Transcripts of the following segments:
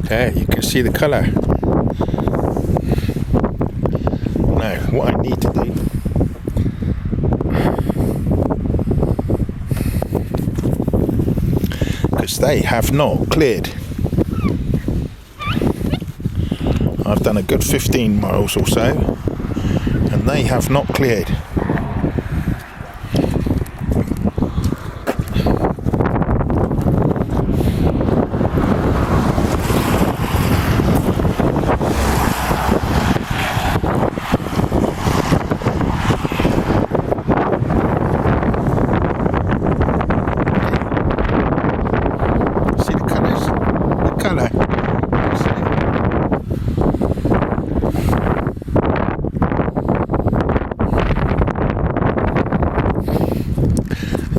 There, you can see the colour. Now, what I need to do, because they have not cleared. I've done a good 15 miles or so, and they have not cleared.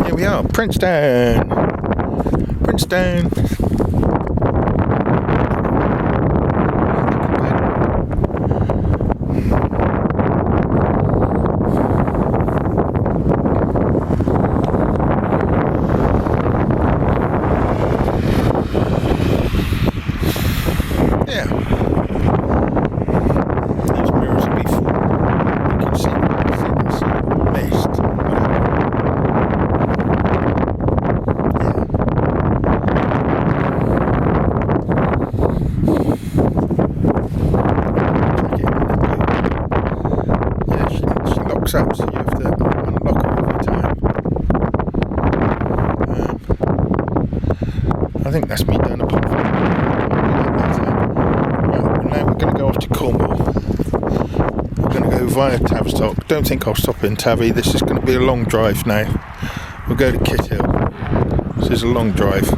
Here we are, Princetown. Yeah. These mirrors will be full. You can see mist. Up, so you have to unlock it every time. I think that's me down a platform. Right, now we're going to go off to Cornwall. We're going to go via Tavistock. Don't think I'll stop in Tavi. This is going to be a long drive now. We'll go to Kit Hill. This is a long drive.